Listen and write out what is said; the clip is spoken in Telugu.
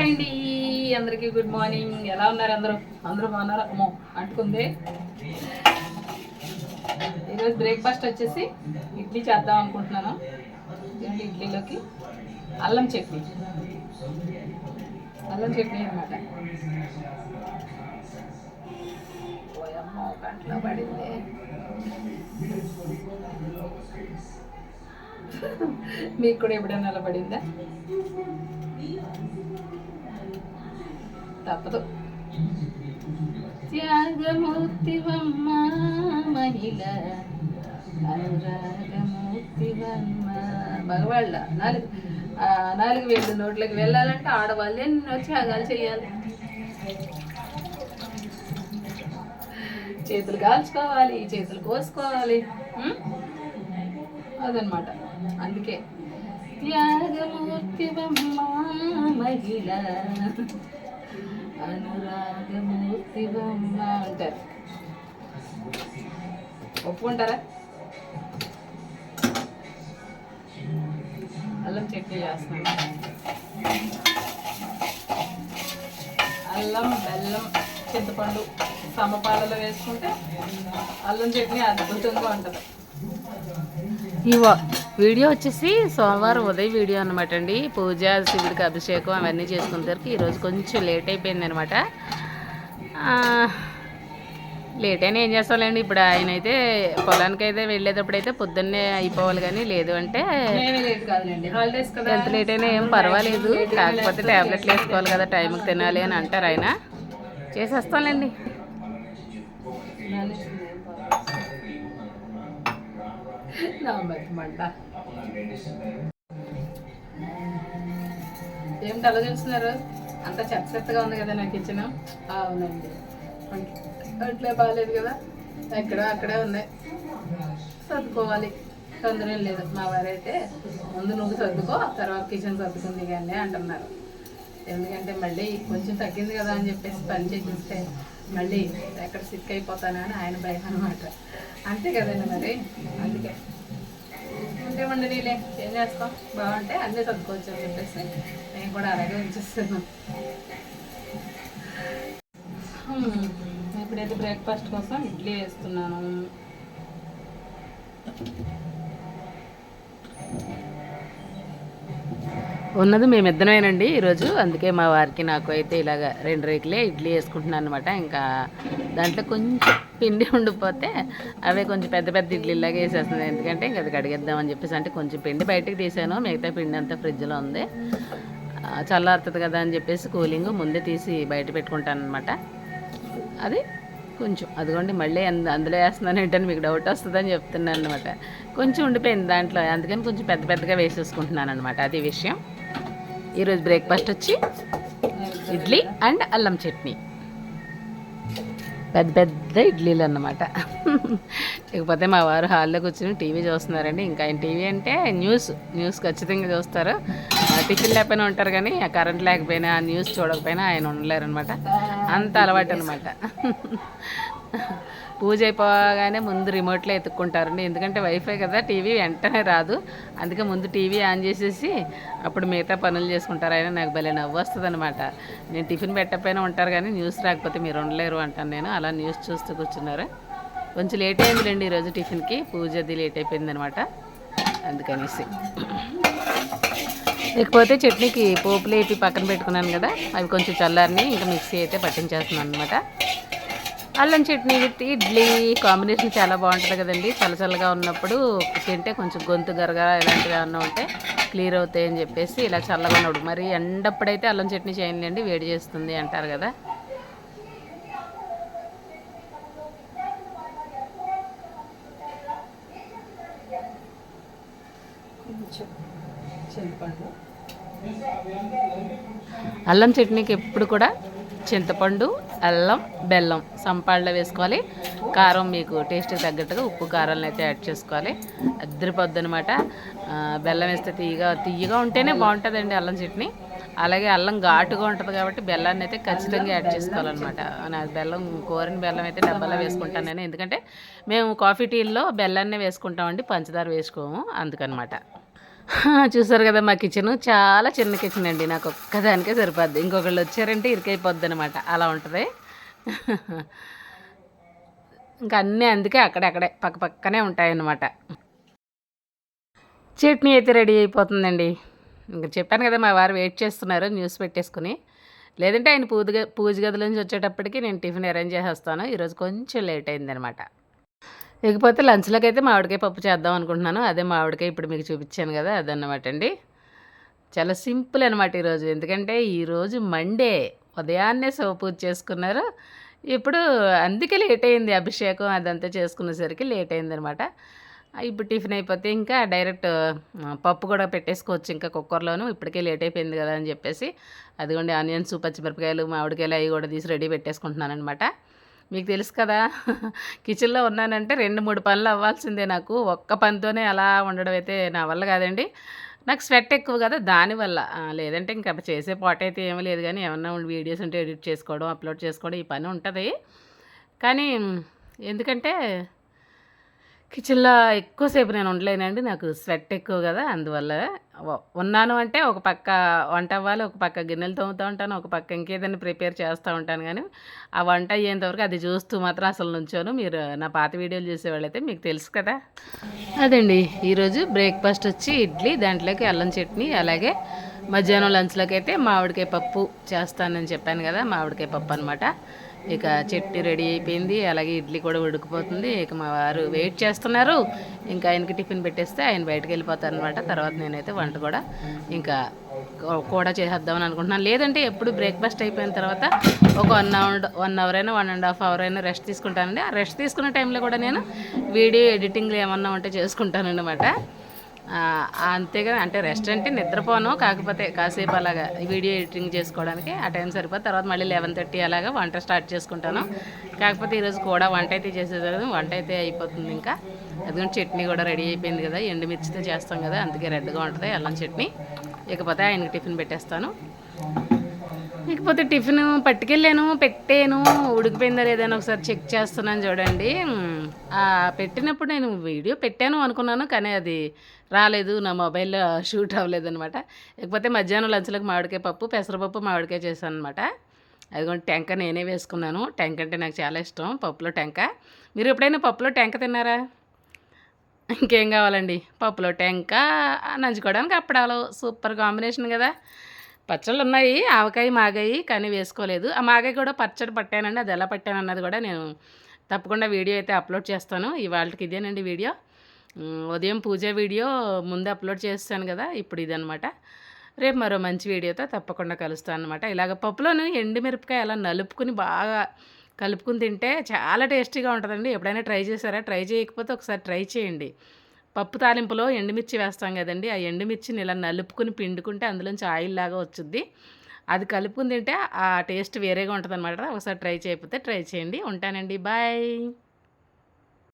అండి అందరికీ గుడ్ మార్నింగ్. ఎలా ఉన్నారు అందరూ? అందరూ బాగున్నారు? అమ్మో అంటుకుంది. ఈరోజు బ్రేక్ఫాస్ట్ వచ్చేసి ఇడ్లీ చేద్దాం అనుకుంటున్నాను. ఇడ్లీలోకి అల్లం చట్నీ అనమాట. కంట్లో పడింది. మీకు కూడా ఎప్పుడైనా అలా పడిందా? తప్పదు. త్యాగమూర్తివమ్మ మహిళ అనురాగమూర్తివమ్మ. మగవాళ్ళ నాలుగు వేళ్ళు నోట్లోకి వెళ్ళాలంటే ఆడవాళ్ళు ఎన్నో త్యాగాలు చేయాలి. చేతులు కాల్చుకోవాలి, చేతులు కోసుకోవాలి. అదనమాట. అందుకే త్యాగమూర్తివమ్మ మహిళ అనురాగమూర్తివమ్మ అంటారు. ఒప్పుకుంటారా? అల్లం చట్నీ చేస్తున్నాను. అల్లం, బెల్లం, చింతపండు సమపాలలో వేసుకుంటే అల్లం చట్నీ అద్భుతంగా ఉంటుంది. ఈ వీడియో వచ్చేసి సోమవారం ఉదయం వీడియో అనమాట అండి. పూజ, శివుడికి అభిషేకం అవన్నీ చేసుకునేసరికి ఈరోజు కొంచెం లేట్ అయిపోయింది అనమాట. లేట్ అయినా ఏం చేస్తాంలేండి. ఇప్పుడు ఆయన అయితే పొలానికి అయితే వెళ్ళేటప్పుడు అయితే పొద్దున్నే అయిపోవాలి, కానీ లేదు అంటే ఎంత లేట్ అయినా ఏం పర్వాలేదు. కాకపోతే ట్యాబ్లెట్లు వేసుకోవాలి కదా, టైంకి తినాలి అని అంటారు ఆయన. చేసేస్తాంలేండి. ఏమిటి అలా చూస్తున్నారు? అంత చెత్తగా ఉంది కదా నా కిచెన్. అవునండి, అట్లే బాగాలేదు కదా, అక్కడే ఉన్నాయి, సర్దుకోవాలి. తొందర లేదు. మా వారైతే ముందు నువ్వు సర్దుకో, తర్వాత కిచెన్ సర్దుకుంది కానీ అంటున్నారు. ఎందుకంటే మళ్ళీ కొంచెం తగ్గింది కదా అని చెప్పేసి పని చేపిస్తే మళ్ళీ ఎక్కడ సిక్ అయిపోతానని ఆయన భయం అనమాట. అంతే కదండి మరి. అందుకే ఉంటే ఉండనీలే, ఏం చేస్తాం, బాగుంటే అన్నీ సర్దుకోవచ్చు అని చెప్పేసి నేను కూడా అలాగే ఉంచేస్తున్నాను. ఇప్పుడైతే బ్రేక్ఫాస్ట్ కోసం ఇడ్లీ వేస్తున్నాను. ఉన్నది మేమిద్దరమేనండి ఈరోజు. అందుకే మా వారికి నాకు అయితే ఇలాగ 2 రేకులే ఇడ్లీ వేసుకుంటున్నాను అనమాట. ఇంకా దాంట్లో కొంచెం పిండి ఉండిపోతే అవే కొంచెం పెద్ద పెద్ద ఇడ్లీలాగా వేసేస్తుంది. ఎందుకంటే ఇంకా అది కడిగేద్దామని చెప్పేసి. అంటే కొంచెం పిండి బయటకు తీసాను, మిగతా పిండి అంతా ఫ్రిడ్జ్లో ఉంది. చల్లారుతుంది కదా అని చెప్పేసి కూలింగ్ ముందే తీసి బయట పెట్టుకుంటాను అనమాట. అది కొంచెం అదిగోండి మళ్ళీ అందులో వేస్తున్నాను ఏంటని మీకు డౌట్ వస్తుందని చెప్తున్నాను అనమాట. కొంచెం ఉండిపోయింది దాంట్లో, అందుకని కొంచెం పెద్దగా వేసేసుకుంటున్నాను అనమాట. అది విషయం. ఈరోజు బ్రేక్ఫాస్ట్ వచ్చి ఇడ్లీ అండ్ అల్లం చట్నీ. పెద్ద ఇడ్లీలు అన్నమాట. లేకపోతే మా వారు హాల్లో కూర్చొని టీవీ చూస్తున్నారండి. ఇంకా ఆయన టీవీ అంటే న్యూస్ ఖచ్చితంగా చూస్తారు. టిఫిన్ లేకపోయినా ఉంటారు, కానీ కరెంట్ లేకపోయినా న్యూస్ చూడకపోయినా ఆయన ఉండలేరు అనమాట. అంత అలవాటు అనమాట. పూజ అయిపోగానే ముందు రిమోట్లో ఎత్తుక్కుంటారండి. ఎందుకంటే వైఫై కదా, టీవీ వెంటనే రాదు. అందుకే ముందు టీవీ ఆన్ చేసేసి అప్పుడు మిగతా పనులు చేసుకుంటారు. అయినా నాకు భలే నవ్వు వస్తుంది అనమాట. నేను టిఫిన్ పెట్టకపోయినా ఉంటారు, కానీ న్యూస్ రాకపోతే మీరు ఉండలేరు అంటాను నేను. అలా న్యూస్ చూస్తూ కూర్చున్నారు. కొంచెం లేట్ అయిందిలేండి ఈరోజు టిఫిన్కి. పూజ అది లేట్ అయిపోయింది అనమాట, అందుకనేసి. లేకపోతే చట్నీకి పోపులు వేపి పక్కన పెట్టుకున్నాను కదా, అవి కొంచెం చల్లారిని ఇంకా మిక్సీ అయితే పట్టించేస్తున్నాను అనమాట. అల్లం చట్నీ విత్ ఇడ్లీ కాంబినేషన్ చాలా బాగుంటుంది కదండి. చల్లగా ఉన్నప్పుడు తింటే కొంచెం గొంతు గరగర ఇలాంటివి ఏమన్నా ఉంటే క్లియర్ అవుతాయని చెప్పేసి ఇలా చల్లగా ఉన్నప్పుడు. మరి ఎండప్పుడైతే అల్లం చట్నీ చేయండి, వేడి చేస్తుంది అంటారు కదా. అల్లం చట్నీకి ఎప్పుడు కూడా చింతపండు, అల్లం, బెల్లం సంపాళ్ళలో వేసుకోవాలి. కారం మీకు టేస్ట్కి తగ్గట్టుగా ఉప్పు కారాలను అయితే యాడ్ చేసుకోవాలి. అద్దరిపోద్ది అనమాట. బెల్లం వేస్తే తీయగా ఉంటేనే బాగుంటుందండి అల్లం చట్నీ. అలాగే అల్లం ఘాటుగా ఉంటుంది కాబట్టి బెల్లాన్ని అయితే ఖచ్చితంగా యాడ్ చేసుకోవాలన్నమాట. నాకు బెల్లం కోరిన బెల్లం అయితే డబ్బాలో వేసుకుంటాను నేను. ఎందుకంటే మేము కాఫీ టీల్లో బెల్లాన్నే వేసుకుంటామండి, పంచదార వేసుకోము, అందుకనమాట. చూసారు కదా మా కిచెన్ చాలా చిన్న కిచెన్ అండి, నాకు ఒక్కదానికే సరిపోద్ది. ఇంకొకళ్ళు వచ్చారంటే ఇరికైపోద్ది అనమాట, అలా ఉంటుంది. ఇంకా అన్నీ అందుకే అక్కడక్కడే పక్క పక్కనే ఉంటాయన్నమాట. చట్నీ అయితే రెడీ అయిపోతుందండి. ఇంకా చెప్పాను కదా మా వారు వెయిట్ చేస్తున్నారు న్యూస్ పెట్టేసుకుని. లేదంటే ఆయన పూజ గదిలోంచి వచ్చేటప్పటికి నేను టిఫిన్ అరేంజ్ చేసేస్తాను. ఈరోజు కొంచెం లేట్ అయిందనమాట. ఇకపోతే లంచ్లోకి అయితే మామిడికాయ పప్పు చేద్దాం అనుకుంటున్నాను. అదే మామిడికాయ ఇప్పుడు మీకు చూపించాను కదా, అదన్నమాట అండి. చాలా సింపుల్ అనమాట ఈరోజు. ఎందుకంటే ఈరోజు మండే, ఉదయాన్నే శివ పూజ చేసుకున్నారు. ఇప్పుడు అందుకే లేట్ అయింది, అభిషేకం అదంతా చేసుకునేసరికి లేట్ అయిందనమాట. ఇప్పుడు టిఫిన్ అయిపోతే ఇంకా డైరెక్ట్ పప్పు కూడా పెట్టేసుకోవచ్చు ఇంకా కుక్కర్లోను. ఇప్పటికే లేట్ అయిపోయింది కదా అని చెప్పేసి అదిగోండి ఆనియన్స్, పచ్చిమిరపకాయలు, మామిడికాయలు అవి కూడా తీసి రెడీ పెట్టేసుకుంటున్నాను అనమాట. మీకు తెలుసు కదా, కిచెన్లో ఉన్నానంటే 2-3 పనులు అవ్వాల్సిందే నాకు. ఒక్క పనితోనే అలా ఉండడం అయితే నా వల్ల కాదండి. నాకు స్వెట్ ఎక్కువ కదా దానివల్ల. లేదంటే ఇంకా చేసే పాట అయితే ఏమీ లేదు, కానీ ఏమన్నా వీడియోస్ ఉంటే ఎడిట్ చేసుకోవడం, అప్లోడ్ చేసుకోవడం ఈ పని ఉంటుంది. కానీ ఎందుకంటే కిచెన్లో ఎక్కువసేపు నేను ఉండలేనండి, నాకు స్వెట్ ఎక్కువ కదా, అందువల్ల ఉన్నాను అంటే ఒక పక్క వంట అవ్వాలి, ఒక పక్క గిన్నెలు తోముతూ ఉంటాను, ఒక పక్క ఇంకేదైనా ప్రిపేర్ చేస్తూ ఉంటాను. కానీ ఆ వంట అయ్యేంతవరకు అది చూస్తూ మాత్రం అసలు నుంచోను. మీరు నా పాత వీడియోలు చూసేవాళ్ళైతే మీకు తెలుసు కదా. అదండి ఈరోజు బ్రేక్ఫాస్ట్ వచ్చి ఇడ్లీ, దాంట్లోకి అల్లం చట్నీ, అలాగే మధ్యాహ్నం లంచ్లోకి అయితే మామిడికాయ పప్పు చేస్తానని చెప్పాను కదా, మామిడికాయ పప్పు అనమాట. ఇక చట్నీ రెడీ అయిపోయింది, అలాగే ఇడ్లీ కూడా ఉడికిపోతుంది. ఇక మా వారు వెయిట్ చేస్తున్నారు. ఇంకా ఆయనకి టిఫిన్ పెట్టేస్తే ఆయన బయటకు వెళ్ళిపోతారు అనమాట. తర్వాత నేనైతే వంట కూడా ఇంకా కూడా చేసేద్దామని అనుకుంటున్నాను. లేదంటే ఎప్పుడు బ్రేక్ఫాస్ట్ అయిపోయిన తర్వాత ఒక 1 అవర్ అయినా 1.5 అవర్ అయినా రెస్ట్ తీసుకుంటానండి. ఆ రెస్ట్ తీసుకునే టైంలో కూడా నేను వీడియో ఎడిటింగ్లు ఏమన్నా ఉంటే చేసుకుంటాను అనమాట. అంతేగా, అంటే రెస్ట్ అంటే నిద్రపోను, కాకపోతే కాసేపు అలాగా వీడియో ఎడిటింగ్ చేసుకోవడానికి ఆ టైం సరిపోతుంది. తర్వాత మళ్ళీ 11:30 అలాగా వంట స్టార్ట్ చేసుకుంటాను. కాకపోతే ఈరోజు కూడా వంట అయితే చేసేది, వంట అయితే అయిపోతుంది. ఇంకా అదిగో చట్నీ కూడా రెడీ అయిపోయింది కదా, ఎండుమిర్చితో చేస్తాం కదా, అందుకే రెడ్గా ఉంటుంది అల్లం చట్నీ. ఇకపోతే ఆయనకి టిఫిన్ పెట్టేస్తాను. ఇకపోతే టిఫిన్ పట్టుకెళ్ళాను, పెట్టాను, ఉడికిపోయిందా లేదని ఒకసారి చెక్ చేస్తున్నాను చూడండి. పెట్టినప్పుడు నేను వీడియో పెట్టాను అనుకున్నాను, కానీ అది రాలేదు, నా మొబైల్లో షూట్ అవ్వలేదు అనమాట. ఇకపోతే మధ్యాహ్నం లంచ్లోకి మామిడికాయ పప్పు, పెసరపప్పు, మామిడికాయ చేశాను అనమాట. అదిగోండి టెంక నేనే వేసుకున్నాను. టెంక అంటే నాకు చాలా ఇష్టం, పప్పులో టెంక. మీరు ఎప్పుడైనా పప్పులో టెంక తిన్నారా? ఇంకేం కావాలండి, పప్పులో టెంక, నంచుకోవడానికి అప్పడాలు, సూపర్ కాంబినేషన్ కదా. పచ్చళ్ళు ఉన్నాయి, ఆవకాయ, మాగాయి, కానీ వేసుకోలేదు. ఆ మాగాయ కూడా పచ్చడి పట్టానండి, అది ఎలా పట్టాను అన్నది కూడా నేను తప్పకుండా వీడియో అయితే అప్లోడ్ చేస్తాను. ఇవాళకి ఇదేనండి వీడియో. ఉదయం పూజ వీడియో ముందు అప్లోడ్ చేస్తాను కదా, ఇప్పుడు ఇదనమాట. రేపు మరో మంచి వీడియోతో తప్పకుండా కలుస్తాను అనమాట. ఇలాగ పప్పులోను ఎండుమిరపకాయ అలా నలుపుకుని బాగా కలుపుకుని తింటే చాలా టేస్టీగా ఉంటుందండి. ఎప్పుడైనా ట్రై చేశారా? ట్రై చేయకపోతే ఒకసారి ట్రై చేయండి. పప్పు తాలింపులో ఎండుమిర్చి వేస్తాం కదండి, ఆ ఎండుమిర్చిని ఇలా నలుపుకుని పిండుకుంటే అందులోంచి ఆయిల్ లాగా వచ్చుద్ది. అది కలుపుకుని తింటే ఆ టేస్ట్ వేరేగా ఉంటుంది అనమాట. ఒకసారి ట్రై చేయకపోతే ట్రై చేయండి. ఉంటానండి, బాయ్.